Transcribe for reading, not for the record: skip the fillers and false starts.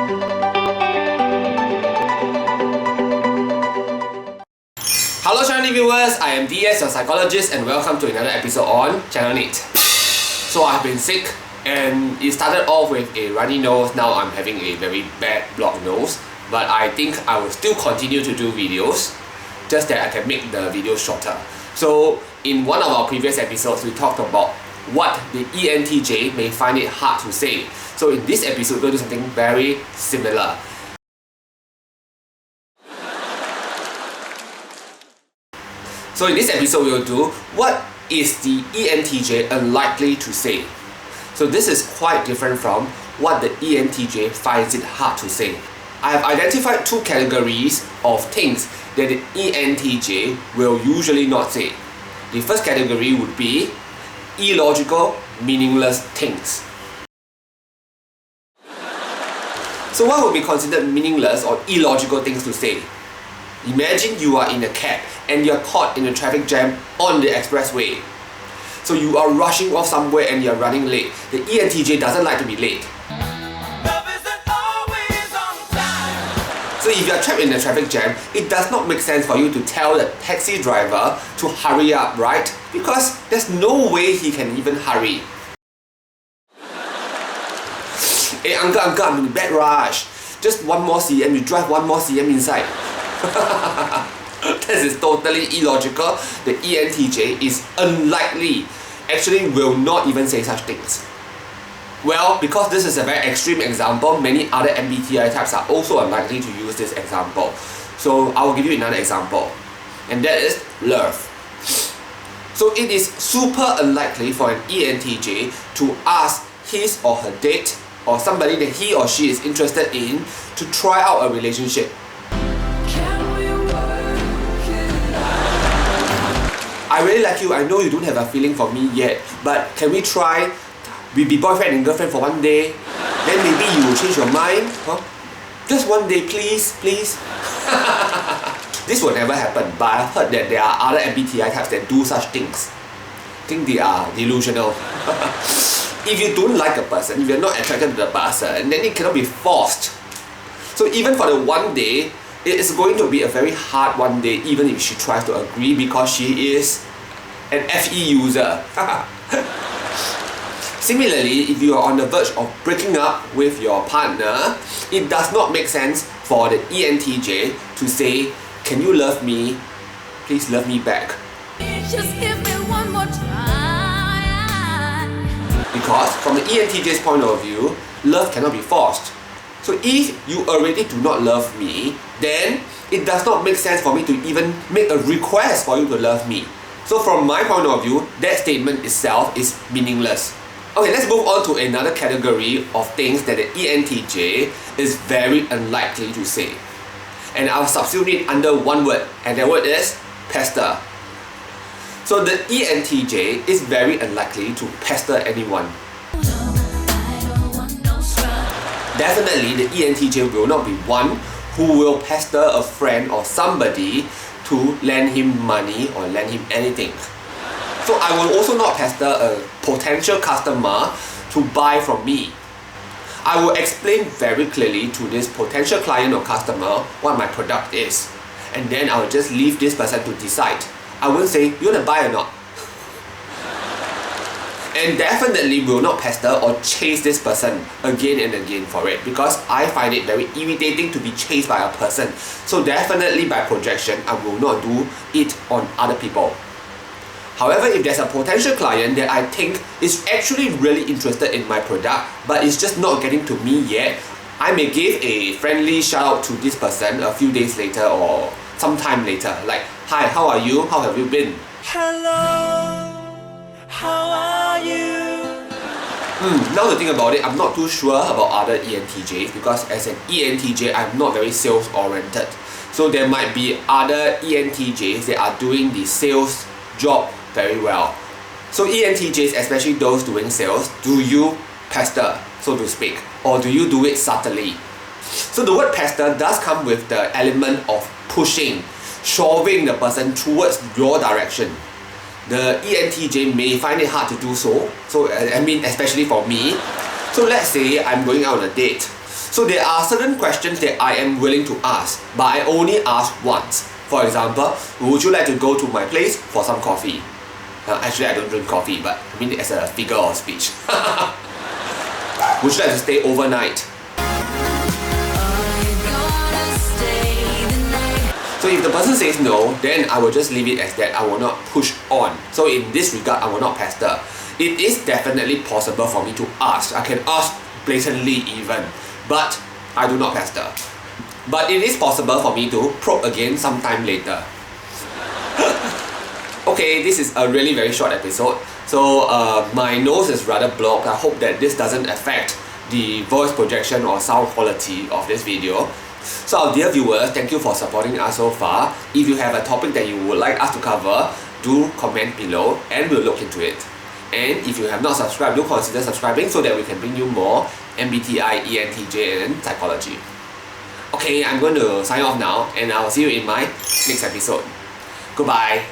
Hello channel viewers, I am DS, your psychologist, and welcome to another episode on Channel NITT. So I've been sick and it started off with a runny nose. Now I'm having a very bad blocked nose, but I think I will still continue to do videos, just that I can make the videos shorter. So in one of our previous episodes, we talked about what the ENTJ may find it hard to say. So in this episode, we're going to do something very similar. So in this episode, we'll do what is the ENTJ unlikely to say. So this is quite different from what the ENTJ finds it hard to say. I have identified two categories of things that the ENTJ will usually not say. The first category would be illogical, meaningless things. So what would be considered meaningless or illogical things to say? Imagine you are in a cab and you're caught in a traffic jam on the expressway. So you are rushing off somewhere and you're running late. The ENTJ doesn't like to be late. So if you're trapped in a traffic jam, it does not make sense for you to tell the taxi driver to hurry up, right? Because there's no way he can even hurry. Hey uncle, I'm in a bad rush. Just 1 more cm, you drive 1 more cm inside. This is totally illogical. The ENTJ is unlikely, actually will not even say such things. Well, because this is a very extreme example, many other MBTI types are also unlikely to use this example. So I will give you another example, and that is love. So it is super unlikely for an ENTJ to ask his or her date or somebody that he or she is interested in to try out a relationship. I really like you, I know you don't have a feeling for me yet, but can we try? We be boyfriend and girlfriend for 1 day, then maybe you will change your mind, huh? Just 1 day, please. This will never happen, but I've heard that there are other MBTI types that do such things. I think they are delusional. If you don't like a person, if you're not attracted to the person, then it cannot be forced. So even for the 1 day, it is going to be a very hard 1 day, even if she tries to agree, because she is an FE user. Similarly, if you are on the verge of breaking up with your partner, it does not make sense for the ENTJ to say, "Can you love me? Please love me back." Just give me one more try. Because from the ENTJ's point of view, love cannot be forced. So if you already do not love me, then it does not make sense for me to even make a request for you to love me. So from my point of view, that statement itself is meaningless. Okay, let's move on to another category of things that the ENTJ is very unlikely to say. And I'll substitute it under one word, and that word is pester. So the ENTJ is very unlikely to pester anyone. Definitely, the ENTJ will not be one who will pester a friend or somebody to lend him money or lend him anything. So I will also not pester a potential customer to buy from me. I will explain very clearly to this potential client or customer what my product is, and then I will just leave this person to decide. I won't say, "You want to buy or not?" And definitely will not pester or chase this person again and again for it, because I find it very irritating to be chased by a person. So definitely by projection, I will not do it on other people. However, if there's a potential client that I think is actually really interested in my product, but is just not getting to me yet, I may give a friendly shout out to this person a few days later or sometime later, like, "Hi, how are you? How have you been?" Hello, how are you? Now to think about it, I'm not too sure about other ENTJs, because as an ENTJ, I'm not very sales oriented. So there might be other ENTJs that are doing the sales job very well. So ENTJs, especially those doing sales, do you pester, so to speak, or do you do it subtly? So the word pester does come with the element of pushing, shoving the person towards your direction. The ENTJ may find it hard to do so. So I mean, especially for me. So let's say I'm going out on a date. So there are certain questions that I am willing to ask, but I only ask once. For example, would you like to go to my place for some coffee? Actually, I don't drink coffee, but I mean it as a figure of speech. Would you like to stay overnight? So if the person says no, then I will just leave it as that. I will not push on. So in this regard, I will not pester. It is definitely possible for me to ask. I can ask blatantly even, but I do not pester. But it is possible for me to probe again sometime later. Okay, this is a really very short episode. So my nose is rather blocked. I hope that this doesn't affect the voice projection or sound quality of this video. So our dear viewers, thank you for supporting us so far. If you have a topic that you would like us to cover, do comment below and we'll look into it. And if you have not subscribed, do consider subscribing so that we can bring you more MBTI, ENTJ and psychology. Okay, I'm going to sign off now and I'll see you in my next episode. Goodbye.